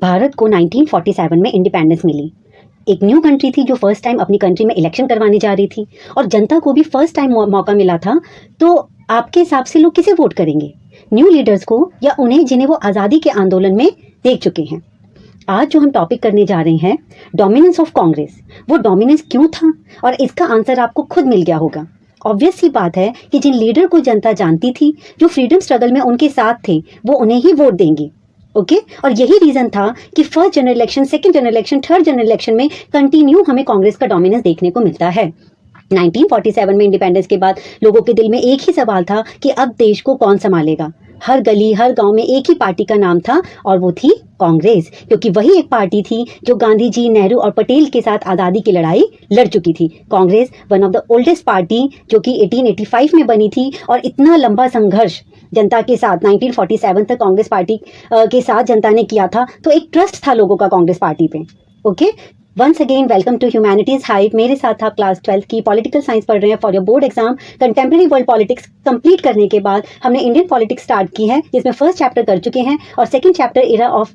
भारत को 1947 में इंडिपेंडेंस मिली। एक न्यू कंट्री थी जो फर्स्ट टाइम अपनी कंट्री में इलेक्शन करवाने जा रही थी और जनता को भी फर्स्ट टाइम मौका मिला था। तो आपके हिसाब से लोग किसे वोट करेंगे, न्यू लीडर्स को या उन्हें जिन्हें वो आज़ादी के आंदोलन में देख चुके हैं। आज जो हम टॉपिक करने जा रहे हैं, डोमिनेंस ऑफ कांग्रेस, वो डोमिनेंस क्यों था और इसका आंसर आपको खुद मिल गया होगा। ऑब्वियस सी बात है कि जिन लीडर को जनता जानती थी, जो फ्रीडम स्ट्रगल में उनके साथ थे, वो उन्हें ही वोट देंगी। ओके और यही रीजन था कि first general election, second general election, third general election में कंटिन्यू हमें कांग्रेस का डोमिनेंस देखने को मिलता है। 1947 में इंडिपेंडेंस के बाद लोगों के दिल में एक ही सवाल था कि अब देश को कौन संभालेगा। हर गली हर गांव में एक ही पार्टी का नाम था और वो थी कांग्रेस, क्योंकि वही एक पार्टी थी जो गांधी जी, नेहरू और पटेल के साथ आज़ादी की लड़ाई लड़ चुकी थी। Congress one of the oldest party जो कि 1885 में बनी थी और इतना लंबा संघर्ष जनता के साथ 1947 तक कांग्रेस पार्टी के साथ जनता ने किया था। तो एक ट्रस्ट था लोगों का कांग्रेस पार्टी पे। Okay, once again welcome to humanities hive. मेरे साथ आप क्लास 12 की पॉलिटिकल साइंस पढ़ रहे हैं for your board exam. Contemporary world politics complete करने के बाद हमने इंडियन पॉलिटिक्स स्टार्ट की है, जिसमें फर्स्ट चैप्टर कर चुके हैं और second chapter era of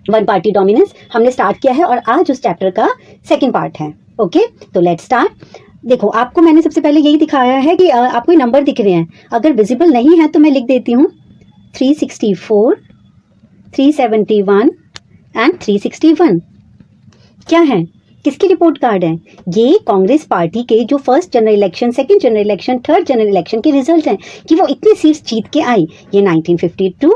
one party dominance हमने स्टार्ट किया है और आज उस चैप्टर का सेकंड पार्ट है। ओके, तो लेट्स स्टार्ट। देखो, आपको मैंने सबसे पहले यही दिखाया है कि आपको ये नंबर दिख रहे हैं। अगर विजिबल नहीं है तो मैं लिख देती हूँ 364, 371 एंड 361। क्या है, किसकी रिपोर्ट कार्ड है? ये कांग्रेस पार्टी के जो first general election, second general election, third general election के रिजल्ट हैं कि वो इतनी सीट्स जीत के आई। ये 1952,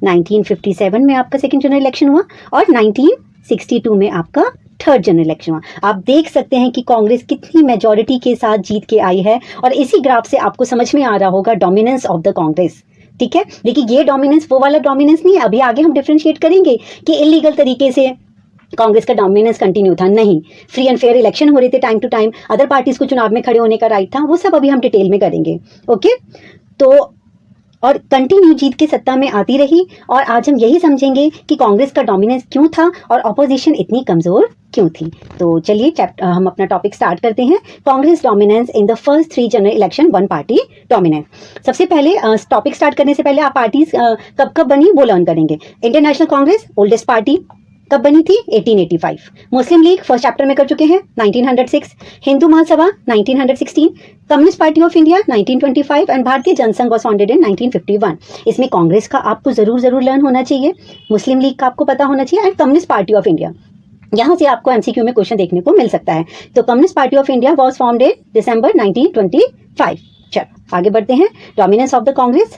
1957 में आपका सेकंड जनरल इलेक्शन हुआ और 1962 में आपका थर्ड जनरल इलेक्शन हुआ। आप देख सकते हैं कि कांग्रेस कितनी मेजॉरिटी के साथ जीत के आई है और इसी ग्राफ से आपको समझ में आ रहा होगा डोमिनेंस ऑफ द कांग्रेस। ठीक है, देखिए ये डोमिनेंस वो वाला डोमिनेंस नहीं है। अभी आगे हम डिफरेंशिएट करेंगे कि इलीगल तरीके से कांग्रेस का डोमिनेंस कंटिन्यू था, नहीं, फ्री एंड फेयर इलेक्शन हो रहे थे time to time, other parties को चुनाव में खड़े होने का राइट था, वो सब अभी हम डिटेल में करेंगे। ओके, तो और कंटिन्यू जीत के सत्ता में आती रही और आज हम यही समझेंगे कि कांग्रेस का डोमिनेंस क्यों था और ऑपोजिशन इतनी कमजोर क्यों थी। तो चलिए हम अपना टॉपिक स्टार्ट करते हैं। Congress dominance in the first 3 general election, one party dominance. सबसे पहले टॉपिक स्टार्ट करने से पहले आप पार्टीज कब कब बनी वो लर्न करेंगे। Indian national Congress oldest party कब बनी थी? 1885। मुस्लिम लीग फर्स्ट चैप्टर में कर चुके हैं 1906। Hindu Mahasabha 1916। Communist party of India 1925 and भारतीय जनसंघ वाज फाउंडेड इन 1951। इसमें कांग्रेस का आपको जरूर लर्न होना चाहिए, मुस्लिम लीग का आपको पता होना चाहिए and communist party of India. यहाँ से आपको एमसीक्यू में क्वेश्चन देखने को मिल सकता है। तो Communist party of India was formed in December 1925। चलो आगे बढ़ते हैं। डोमिनेंस ऑफ द कांग्रेस,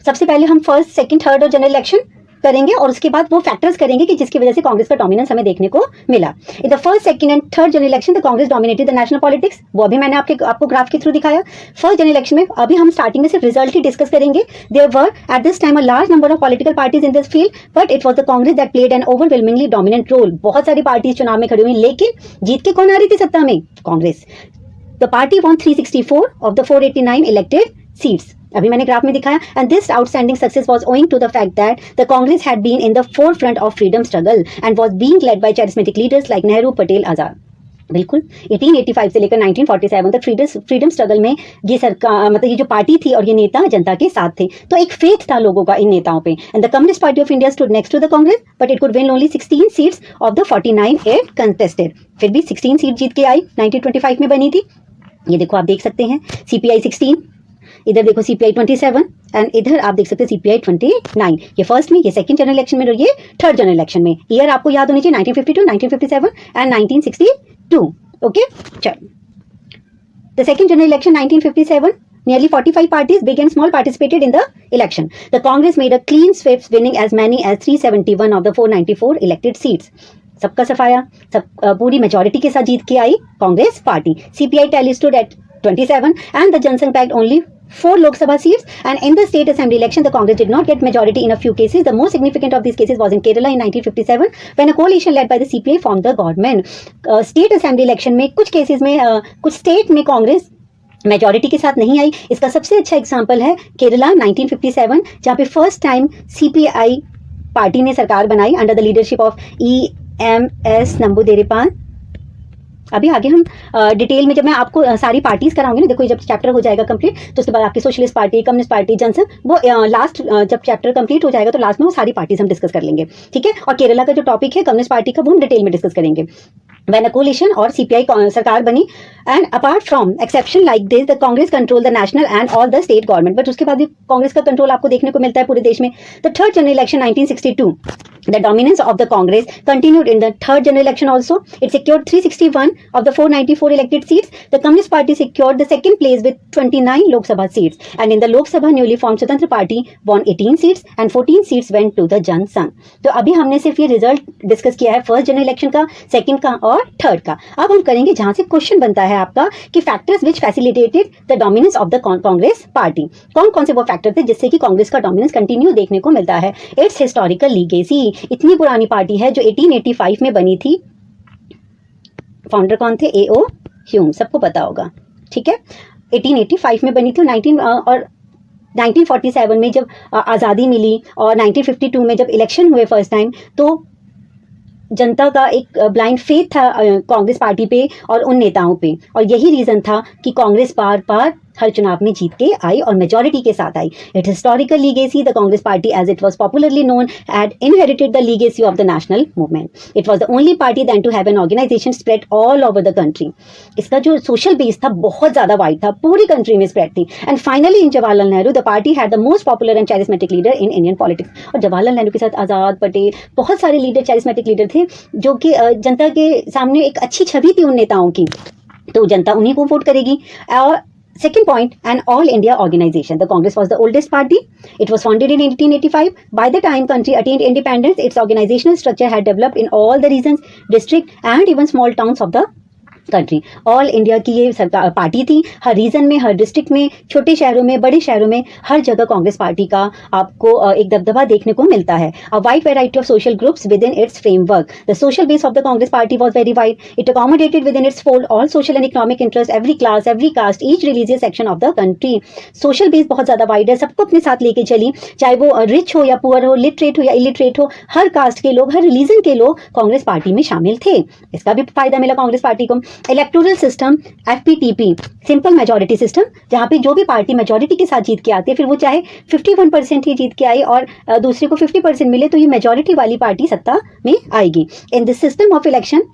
सबसे पहले हम फर्स्ट, सेकंड, थर्ड और जनरल इलेक्शन करेंगे और उसके बाद वो फैक्टर्स करेंगे कि जिसकी वजह से कांग्रेस का डोमिनेंस हमें देखने को मिला। In the first, second and third general election the Congress dominated the national politics. वो अभी मैंने आपको ग्राफ के थ्रू दिखाया। फर्स्ट जनरल इलेक्शन में अभी हम स्टार्टिंग में सिर्फ रिजल्ट ही डिस्कस करेंगे। There were at this time a large number of political parties in this field but it was the Congress that played an overwhelmingly dominant role. बहुत सारी पार्टीज चुनाव में खड़ी हुई, लेकिन जीत के कौन आ रही थी सत्ता में? Congress. The party won 364 of the 489 elected seats. अभी मैंने ग्राफ में दिखाया and this outstanding success was owing to the fact that the Congress had been in the forefront of freedom struggle and was being led by charismatic leaders like Nehru, Patel, Azad. बिल्कुल 1885 से लेकर 1947 तक freedom struggle में ये सरकार, मतलब ये जो पार्टी थी और ये नेता जनता के साथ थे, तो एक फेथ था लोगों का इन नेताओं पे। And the communist party of India stood next to the Congress but it could win only 16 seats of the 49 it contested. फिर भी 16 सीट जीत के आई, 1925 में बनी थी। ये देखो, आप देख सकते हैं CPI 16, इधर देखो CPI 27 एंड इधर आप देख सकते हैं CPI 29। ये फर्स्ट में, ये सेकंड जनरल इलेक्शन में और ये थर्ड जनरल इलेक्शन में। ईयर आपको याद होनी चाहिए 1952, 1957 एंड 1962। ओके, चलो the second general election 1957, nearly 45 parties, big and small, participated in the election. The Congress made a clean sweep, winning as many as 371 of the 494 elected seats. सबका सफाया, सब पूरी मेजॉरिटी के साथ जीत के आई Congress party. CPI tally stood at 27 and the Jansanghh packed only 4 Lok Sabha seats, and in the state assembly election the Congress did not get majority in a few cases. The most significant of these cases was in Kerala in 1957 when a coalition led by the CPI formed the government. State assembly election में कुछ cases में कुछ state में Congress majority के साथ नहीं आई। इसका सबसे अच्छा एग्जाम्पल है केरला 1957, जहाँ पे फर्स्ट टाइम CPI पार्टी ने सरकार बनाई under the leadership of EMS नंबूदिरिपा अभी आगे हम डिटेल में जब मैं आपको सारी पार्टीज कराऊंगी ना, देखो जब चैप्टर हो जाएगा कंप्लीट तो उसके बाद आपकी socialist party, communist party, Jansangh, वो लास्ट जब चैप्टर कंप्लीट हो जाएगा तो लास्ट में वो सारी पार्टीज हम डिस्कस कर लेंगे, ठीक है। और केरला का जो टॉपिक है कम्युनिस्ट पार्टी का, वो हम डिटेल में डिस्कस करेंगे। When a coalition और CPI सरकार बनी, and apart from exception like this, the Congress control the national and all the state government, but उसके बाद भी कांग्रेस का कंट्रोल आपको देखने को मिलता है पूरे देश में। The third general election 1962, the dominance of the Congress continued in the third general election also. It secured 361 of the 494 elected seats. The Communist Party secured the second place with 29 Lok Sabha seats, and in the Lok Sabha newly formed Swatantra Party won 18 seats and 14 seats went to the Jan Sangh. तो अभी हमने सिर्फ ये result discuss किया है first general election का, second का और थर्ड का। अब हम करेंगे जहां से क्वेश्चन बनता है आपका कि factors which facilitated the dominance of the Congress party. कौन कौन से वो फैक्टर थे जिससे कि कांग्रेस का डोमिनेंस कंटिन्यू देखने को मिलता है। इट्स हिस्टोरिकल लीगेसी, इतनी पुरानी पार्टी है जो 1885 में बनी थी। फाउंडर कौन थे? A.O. ह्यूम, सबको पता होगा, ठीक है। 1885 में बनी थी और 1947 में जब आज़ादी मिली और 1952 में जब इलेक्शन हुए फर्स्ट टाइम, तो जनता का एक ब्लाइंड फेथ था कांग्रेस पार्टी पे और उन नेताओं पे, और यही रीजन था कि कांग्रेस बार बार हर चुनाव में जीत के आई और मेजोरिटी के साथ आई। It historical legacy, the Congress party as it was popularly known had inherited the legacy of the national movement. It was the only party then to have an organisation spread all over the country. इसका जो social base था बहुत ज्यादा wide था, पूरी country में spread थी। And finally in Jawaharlal Nehru the party had the most popular and charismatic leader in Indian politics. और जवाहरलाल नेहरू के साथ आजाद, पटेल, बहुत सारे लीडर, charismatic लीडर थे जो कि जनता के सामने एक अच्छी छवि थी उन नेताओं की, तो जनता उन्हीं को वोट करेगी। और second point, an all India organization. The Congress was the oldest party. It was founded in 1885. By the time country attained independence, its organizational structure had developed in all the regions, district and even small towns of the country. All India की ये सरकार party थी, हर reason में, हर district में, छोटे शहरों में, बड़े शहरों में, हर जगह कांग्रेस पार्टी का आपको एक दबदबा देखने को मिलता है। A wide variety of social groups within its framework. The social base of the Congress party was very wide. It accommodated within its fold all social and economic interest, every class, every caste, each religious section of the country. Social base बहुत ज्यादा wide है, सबको अपने साथ लेके चली, चाहे वो रिच हो या पुअर हो, लिटरेट हो या इलिटरेट हो, हर कास्ट के लोग, हर रिलीजन के लोग कांग्रेस पार्टी में शामिल थे। इसका भी फायदा मिला कांग्रेस पार्टी को। Electoral system FPTP, simple majority system, जहां पे जो भी पार्टी मेजोरिटी के साथ जीत के आती है, फिर वो चाहे 51% ही जीत के आई और दूसरे को 50% मिले, तो ये मेजोरिटी वाली पार्टी सत्ता में आएगी। In this system of election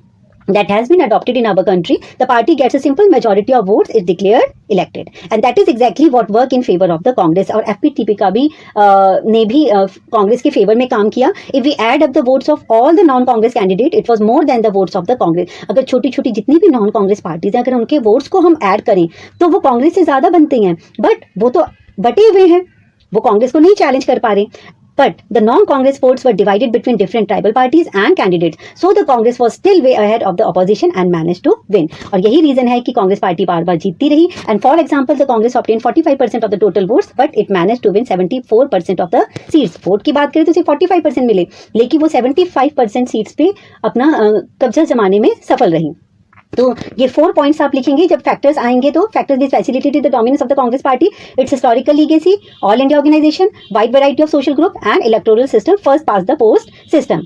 that has been adopted in our country, the party gets a simple majority of votes, is declared elected, and that is exactly what work in favor of the Congress। और FPTP का भी ने भी कांग्रेस के favour में काम किया। If we add up the votes of all the non-Congress candidate, it was more than the votes of the Congress। अगर छोटी छोटी जितनी भी नॉन कांग्रेस पार्टीज हैं, अगर उनके वोट्स को हम ऐड करें तो वो कांग्रेस से ज्यादा बनते हैं, बट वो तो बटे हुए हैं, वो कांग्रेस को नहीं चैलेंज कर पा रहे। But the non-Congress votes were divided between different tribal parties and candidates, so the Congress was still way ahead of the opposition and managed to win। और यही रीजन है कि कांग्रेस पार्टी बार बार जीतती रही। And for example, the Congress obtained 45% of the total votes, but it managed to win 74% of the seats। Vote की बात करें तो सिर्फ 45% मिले, लेकिन वो 75% सीट्स पे अपना कब्जा जमाने में सफल रही। तो ये 4 पॉइंट्स आप लिखेंगे, जब फैक्टर्स आएंगे तो factors this facilitated the dominance of the Congress party, its historical legacy, all India organisation, wide variety of social group and electoral system, first past the post system.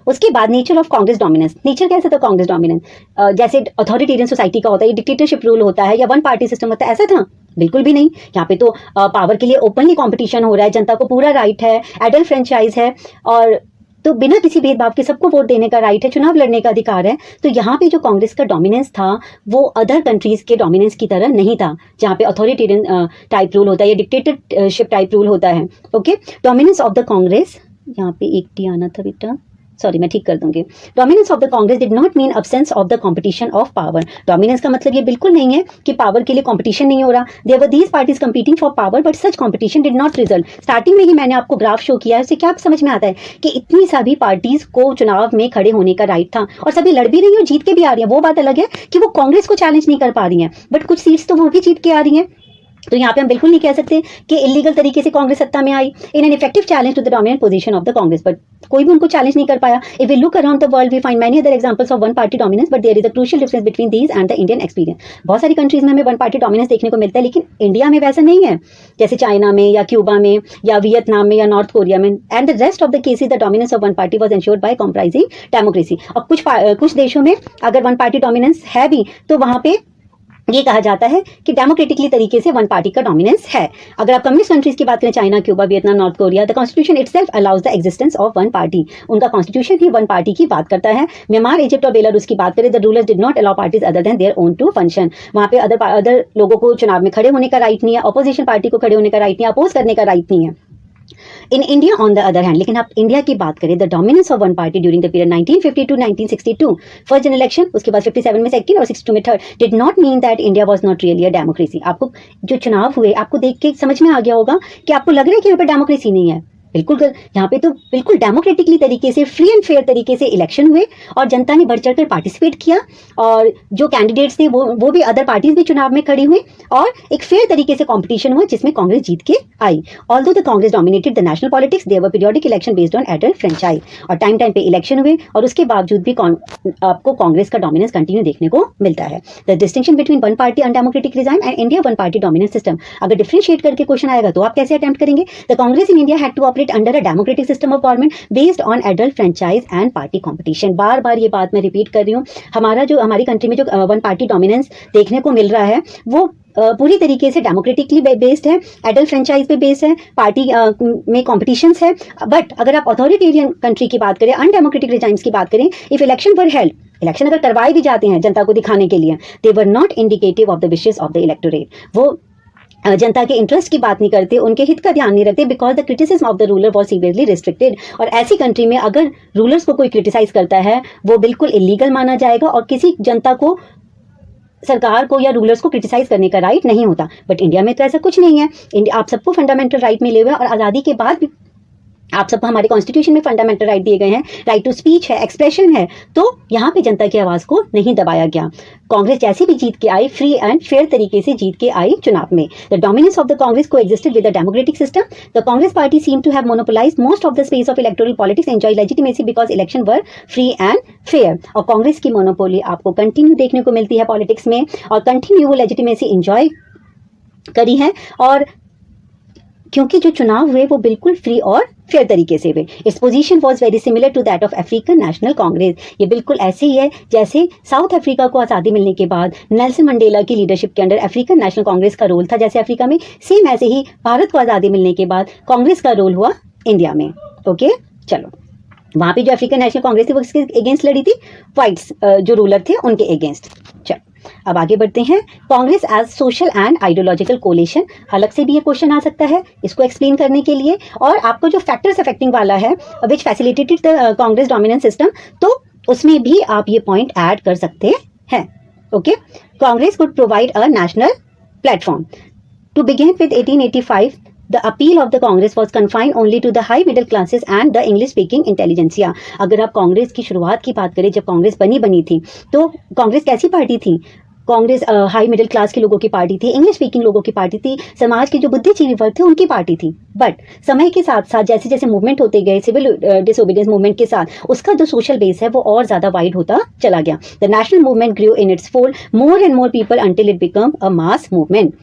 उसके बाद nature of Congress dominance. Nature कैसा था Congress dominance? जैसे authoritarian society का होता है, dictatorship rule होता है या वन पार्टी सिस्टम होता है, ऐसा था? बिल्कुल भी नहीं। यहाँ पे तो पावर के लिए ओपनली कॉम्पिटिशन हो रहा है, जनता को पूरा राइट है, एडल्ट फ्रेंचाइज है, और तो बिना किसी भेदभाव के सबको वोट देने का राइट है, चुनाव लड़ने का अधिकार है। तो यहाँ पे जो कांग्रेस का डोमिनेंस था वो अदर कंट्रीज के डोमिनेंस की तरह नहीं था, जहाँ पे अथॉरिटेरियन टाइप रूल होता है या डिक्टेटरशिप टाइप रूल होता है। Okay, dominance of the Congress, यहाँ पे एक टी आना था बेटा, सॉरी मैं ठीक कर दूंगी। Dominance of the Congress did not mean absence of the competition of power. Dominance का मतलब ये बिल्कुल नहीं है कि पावर के लिए कंपटीशन नहीं हो रहा। There were these parties competing for power, but such competition did not result. Starting में ही मैंने आपको ग्राफ शो किया है, उससे क्या समझ में आता है कि इतनी सभी पार्टीज को चुनाव में खड़े होने का राइट था और सभी लड़ भी रही है और जीत के भी आ रही है। वो बात अलग है कि वो कांग्रेस को चैलेंज नहीं कर पा रही है, बट कुछ सीट्स तो वो भी जीत के आ रही है। तो यहाँ पे हम बिल्कुल नहीं कह सकते कि इलीगल तरीके से कांग्रेस सत्ता में आई in an effective challenge to the dominant position of the Congress, but कोई भी उनको चैलेंज नहीं कर पाया. If we look around the world we find many other examples of one party dominance, but there is a crucial difference between these and the Indian experience. बहुत सारी countries में हमें वन पार्टी डोमिनेंस देखने को मिलता है, लेकिन India में वैसा नहीं है. जैसे चाइना में या क्यूबा में या वियतनाम में या नॉर्थ कोरिया में, and the rest of the cases the dominance of one party was ensured by compromising democracy. और कुछ देशों में अगर वन पार्टी डोमिनेंस है भी तो वहां पे ये कहा जाता है कि डेमोक्रेटिकली तरीके से वन पार्टी का डोमिनेंस है. अगर आप कम्युनिस्ट कंट्रीज की बात करें, China, Cuba, Vietnam, north Korea, the constitution itself allows the existence of one party. उनका कॉन्स्टिट्यूशन ही वन पार्टी की बात करता है. म्यांमार, इजिप्ट और बेलारूस की बात करें, the rulers did not allow parties other than their own to function. वहां पे अदर लोगों को चुनाव में खड़े होने का राइट नहीं है, अपोजिशन पार्टी को खड़े होने का राइट नहीं है, अपोज करने का राइट नहीं है. In India on the other hand, लेकिन आप इंडिया की बात करें, the dominance of one party during the period 1950 to 1962, first general election, उसके बाद 57 में सेकंड और 62 में third, did not mean that India was not really a democracy. आपको जो चुनाव हुए आपको देख के समझ में आ गया होगा कि आपको लग रहा है कि यहाँ पे डेमोक्रेसी नहीं है. बिल्कुल यहाँ पे तो बिल्कुल डेमोक्रेटिकली तरीके से, फ्री एंड फेयर तरीके से इलेक्शन हुए और जनता ने बढ़ चढ़कर पार्टिसिपेट किया, और जो कैंडिडेट्स थे वो भी अदर पार्टीज भी चुनाव में खड़ी हुई, और एक फेयर तरीके से कंपटीशन हुआ जिसमें कांग्रेस जीत के आई. Although the Congress dominated the national politics, there were periodic election based on adult franchise, और टाइम टाइम पे इलेक्शन हुए और उसके बावजूद भी आपको कांग्रेस का डोमिनेंस कंटिन्यू देखने को मिलता है. The distinction between one party undemocratic regime and India one party dominance system, अगर डिफरेंशिएट करके क्वेश्चन आएगा तो आप कैसे अटेम्प्ट करेंगे? The Congress in India had to operate under a democratic system of government based on adult franchise and party competition. बार बार ये बात मैं रिपीट कर रही हूँ. हमारी कंट्री में जो वन पार्टी डोमिनेंस देखने को मिल रहा है वो पूरी तरीके से डेमोक्रेटिकली बेस्ड है, एडल्ट फ्रेंचाइज पे बेस्ड है, पार्टी में कॉम्पिटिशंस है. बट अगर आप अथॉरिटेरियन कंट्री की बात करें, अनडेमोक्रेटिक रिजाइम्स की बात करें, if election were held, election अगर करवाए भी जाते हैं जनता को दिखाने के लिए, they were not indicative of the wishes of the electorate. वो जनता के इंटरेस्ट की बात नहीं करते, उनके हित का ध्यान नहीं रखते, because the criticism of the ruler was severely restricted. और ऐसी कंट्री में अगर रूलर्स को कोई क्रिटिसाइज करता है वो बिल्कुल इलीगल माना जाएगा और किसी जनता को, सरकार को या रूलर्स को क्रिटिसाइज करने का राइट नहीं होता. बट इंडिया में तो ऐसा कुछ नहीं है. आप सबको फंडामेंटल राइट मिले हुए हैं, और आज़ादी के बाद भी आप सबको हमारे कॉन्स्टिट्यूशन में फंडामेंटल राइट दिए गए हैं. राइट टू स्पीच है, एक्सप्रेशन है, तो यहाँ पे जनता की आवाज को नहीं दबाया गया. कांग्रेस जैसे भी जीत के आई, फ्री एंड फेयर तरीके से जीत के आई चुनाव में. The dominance of the Congress coexisted with the democratic system. The Congress party seem to have monopolised most of the space of electoral politics, enjoy legitimacy because election were free and fair. और कांग्रेस की monopoly आपको continue देखने को मिलती है politics में, और continue वो लेजिटिमेसी एंजॉय करी है. और क्योंकि जो चुनाव हुए वो बिल्कुल फ्री और फेयर तरीके से हुए. Its position was very similar to that of African National Congress. ये बिल्कुल ऐसे ही है जैसे साउथ अफ्रीका को आज़ादी मिलने के बाद नेल्सन मंडेला की लीडरशिप के अंडर अफ्रीकन नेशनल कांग्रेस का रोल था, जैसे अफ्रीका में, सेम ऐसे ही भारत को आज़ादी मिलने के बाद कांग्रेस का रोल हुआ इंडिया में. ओके, चलो, वहां पे जो अफ्रीकन नेशनल कांग्रेस थी वो किसके अगेंस्ट लड़ी थी? व्हाइट्स जो रूलर थे उनके अगेंस्ट. चलो अब आगे बढ़ते हैं. Congress as social and ideological coalition, अलग से भी ये क्वेश्चन आ सकता है इसको एक्सप्लेन करने के लिए. और आपको जो फैक्टर्स अफेक्टिंग वाला है which facilitated the Congress dominance system, तो उसमें भी आप ये पॉइंट ऐड कर सकते हैं. Okay, Congress could provide a national platform. To begin with 1885 The appeal of the Congress was confined only to the high middle classes and the English speaking intelligentsia. अगर आप कांग्रेस की शुरुआत की बात करें, जब कांग्रेस बनी थी, तो कांग्रेस कैसी पार्टी थी? कांग्रेस हाई मिडिल क्लास के लोगों की पार्टी थी, इंग्लिश स्पीकिंग लोगों की पार्टी थी, समाज के जो बुद्धिजीवी वर्ग थे उनकी पार्टी थी. बट समय के साथ साथ जैसे जैसे मूवमेंट होते गए, सिविल डिसोबीडियंस मूवमेंट के साथ, उसका जो सोशल बेस है वो और ज्यादा वाइड होता चला गया. The national movement grew in its fold more and more people until it become a mass movement.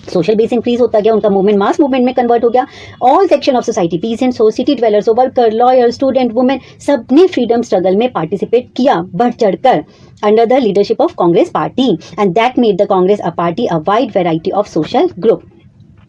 Social base increase होता गया, उनका मूवमेंट मास मूवमेंट में कन्वर्ट हो गया. All section of society, peasants हो, सिटी ड्वेलर्स हो, worker, lawyer, student, women, सबने freedom struggle में पार्टिसिपेट किया बढ़ चढ़कर under the leadership of Congress party, and that made the Congress a party a wide variety of social group.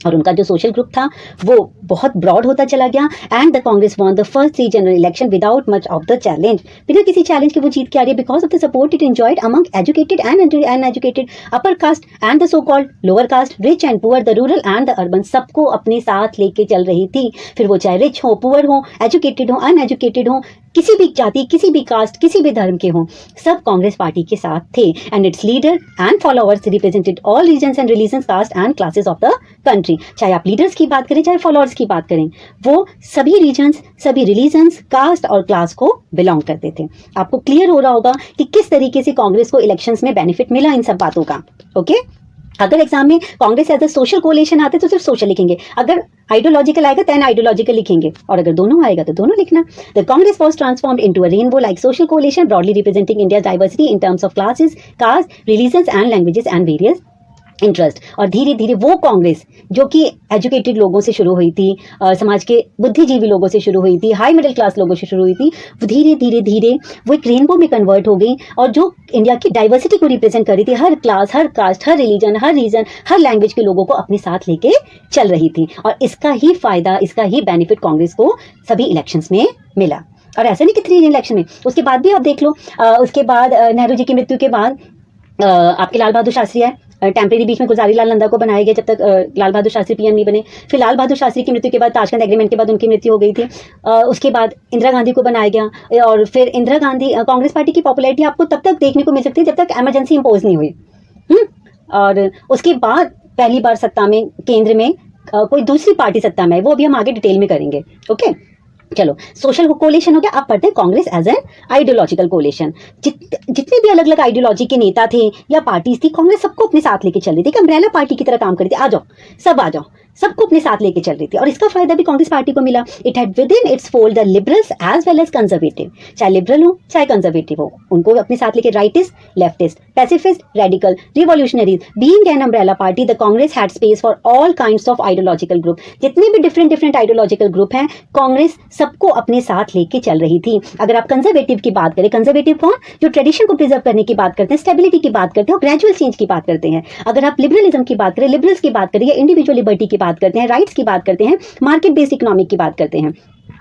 और उनका जो सोशल ग्रुप था वो बहुत ब्रॉड होता चला गया. And the Congress won the first 3 general election without much of the challenge. बिना किसी चैलेंज के वो जीत के आ रही है, because of the support it enjoyed among educated and uneducated, upper caste and the so called lower caste, rich and poor, the rural and the urban, सबको अपने साथ लेके चल रही थी. फिर वो चाहे रिच हो, पुअर हो, एजुकेटेड हो, अनएजुकेटेड हो, किसी भी जाति, किसी भी कास्ट, किसी भी धर्म के हों, सब कांग्रेस पार्टी के साथ थे. And its leader and followers represented all regions and religions, caste and classes of the country. चाहे आप लीडर्स की बात करें, चाहे फॉलोअर्स की बात करें, वो सभी रीजन्स, सभी रिलीजन्स, कास्ट और क्लास को बिलोंग करते थे. आपको क्लियर हो रहा होगा कि किस तरीके से कांग्रेस को इलेक्शंस में बेनिफिट मिला इन सब बातों का. ओके, अगर एग्जाम में Congress as a social coalition आते तो सिर्फ सोशल लिखेंगे, अगर आइडियोलॉजिकल आएगा देन आइडियोलॉजिकल लिखेंगे, और अगर दोनों आएगा तो दोनों लिखना। The Congress was transformed into a rainbow like social coalition broadly representing India diversity in terms of classes, caste, religions and languages and various interest. और धीरे धीरे वो कांग्रेस जो कि एजुकेटेड लोगों से शुरू हुई थी, समाज के बुद्धिजीवी लोगों से शुरू हुई थी, हाई मिडिल क्लास लोगों से शुरू हुई थी, वो धीरे धीरे धीरे वो एक रेनबो में कन्वर्ट हो गई, और जो इंडिया की डाइवर्सिटी को रिप्रेजेंट कर रही थी, हर क्लास, हर कास्ट, हर रिलीजन, हर रीजन, हर लैंग्वेज के लोगों को अपने साथ लेके चल रही थी। और इसका ही फायदा, इसका ही बेनिफिट कांग्रेस को सभी इलेक्शंस में मिला। और ऐसा नहीं कि 3 इलेक्शन में, उसके बाद भी आप देख लो, उसके बाद नेहरू जी की मृत्यु के बाद आपके लाल बहादुर शास्त्री है, टेम्परेरी बीच में गुलजारी लाल नंदा को बनाया गया जब तक लाल बहादुर शास्त्री पीएम नहीं बने। फिर लाल बहादुर शास्त्री की मृत्यु के बाद ताशकंद एग्रीमेंट के बाद उनकी मृत्यु हो गई थी। उसके बाद इंदिरा गांधी को बनाया गया, और फिर इंदिरा गांधी, कांग्रेस पार्टी की पॉपुलैरिटी आपको तब तक देखने को मिल सकती है जब तक इमरजेंसी इम्पोज नहीं हुई। और उसके बाद पहली बार सत्ता में, केंद्र में कोई दूसरी पार्टी सत्ता में है, वो अभी हम आगे डिटेल में करेंगे। ओके, चलो, सोशल कोलिशन हो गया। आप पढ़ते हैं Congress as an ideological coalition. जितने भी अलग अलग आइडियोलॉजी के नेता थे या पार्टीज थी, कांग्रेस सबको अपने साथ लेके चल रही थी, अम्ब्रेला पार्टी की तरह काम कर रही थी। आ जाओ, सब आ जाओ, सबको अपने साथ लेके चल रही थी। और इसका फायदा भी कांग्रेस पार्टी को मिला। It had within its fold the liberals as well as conservative, चाहे लिबरल हो चाहे कंजर्वेटिव हो, उनको अपने साथ लेके rightist, leftist, pacifist, radical, revolutionaries. Being an umbrella party, the Congress had space for all kinds of ideological group. जितने भी डिफरेंट आइडियोलॉजिकल ग्रुप हैं, कांग्रेस सबको अपने साथ लेके चल रही थी। अगर आप कंजर्वेटिव की बात करें, कंजर्वेटिव कौन? जो ट्रेडिशन को प्रिजर्व करने की बात करते हैं, स्टेबिलिटी की बात करते हैं और ग्रेजुअल चेंज की बात करते हैं। अगर आप लिबरलिज्म की बात करें, लिबरल्स की बात करें, या इंडिविजुअल लिबर्टी की बात करते हैं, राइट्स की बात करते हैं, मार्केट बेस्ड इकोनॉमिक की बात करते हैं।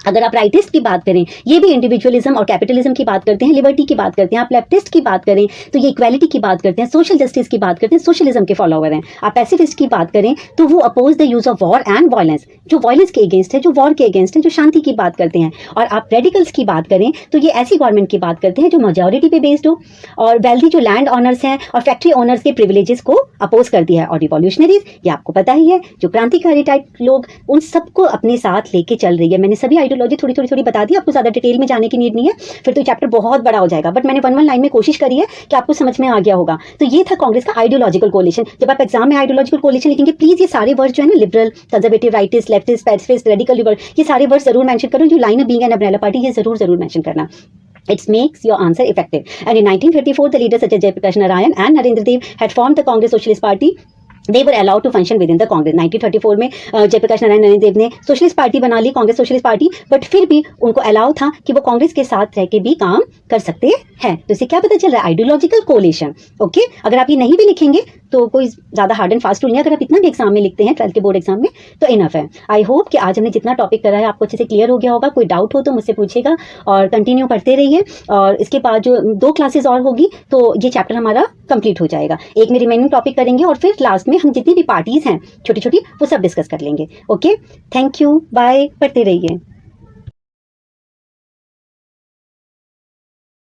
अगर आप राइटिस्ट की बात करें, ये भी इंडिविजुअलिज्म और कैपिटलिज्म की बात करते हैं, लिबर्टी की बात करते हैं। आप लेफ्टिस्ट की बात करें तो ये इक्वालिटी की बात करते हैं, सोशल जस्टिस की बात करते हैं, सोशलिज्म के फॉलोअर हैं। आप पैसिफिस्ट की बात करें तो वो oppose the use of war and violence, जो वायलेंस के अगेंस्ट है, जो वॉर के अगेंस्ट है, जो शांति की बात करते हैं। और आप रेडिकल्स की बात करें तो ये ऐसी गवर्नमेंट की बात करते हैं जो मेजॉरिटी पे बेस्ड हो, और वेल्दी जो लैंड ऑनर्स हैं और फैक्ट्री ओनर्स के प्रिविलेजेस को अपोज करती है। और रिवॉल्यूशनरीज, ये आपको पता ही है, जो क्रांतिकारी टाइप लोग, उन सबको अपने साथ लेके चल रही है। मैंने सभी आइडियोलॉजी थोड़ी थोड़ी बता दी, आपको ज्यादा डिटेल में जाने की नीड नहीं है, फिर तो चैप्टर बहुत बड़ा हो जाएगा। बट मैंने वन लाइन में कोशिश करी है कि आपको समझ में आ गया होगा। तो ये था कांग्रेस का आइडियोलॉजिकल कोलिशन। जब आप एग्जाम में आइडियोलॉजिकल कोलिशन लिखेंगे, प्लीज ये सारे वर्ड जो है ना, liberal, conservative, rightist, leftist, pacifist, radical, liberal, ये सारे वर्ड जरूर मेंशन करो। जो line of being an umbrella party, ये जरूर मेंशन करना। It makes your answer effective. And in 1934, the leaders such as Jayaprakash Narayan and Narendra Dev had formed the Congress Socialist Party. They were allowed to function within the Congress. 1934 में जयप्रकाश नारायण, नरेंद्र देव ने socialist party बना ली, Congress socialist party, but फिर भी उनको allow था कि वो कांग्रेस के साथ रह के भी काम कर सकते हैं। तो इससे क्या पता चल रहा है? Ideological collision. ओके, अगर आप ये नहीं भी लिखेंगे तो कोई ज्यादा हार्ड एंड फास्ट रूल नहीं। अगर आप इतना भी एग्जाम में लिखते हैं, 12th के बोर्ड एग्जाम में, तो इनफ है। आई होप कि आज हमने जितना टॉपिक करा है आपको अच्छे से क्लियर हो गया होगा। कोई डाउट हो तो मुझसे पूछेगा और कंटिन्यू पढ़ते रहिए। और इसके बाद जो 2 क्लासेस और होगी तो ये चैप्टर हमारा कंप्लीट हो जाएगा। एक में रिमेनिंग टॉपिक करेंगे और फिर लास्ट में हम जितनी भी पार्टीज हैं छोटी छोटी, वो सब डिस्कस कर लेंगे। ओके, थैंक यू, बाय, पढ़ते रहिए।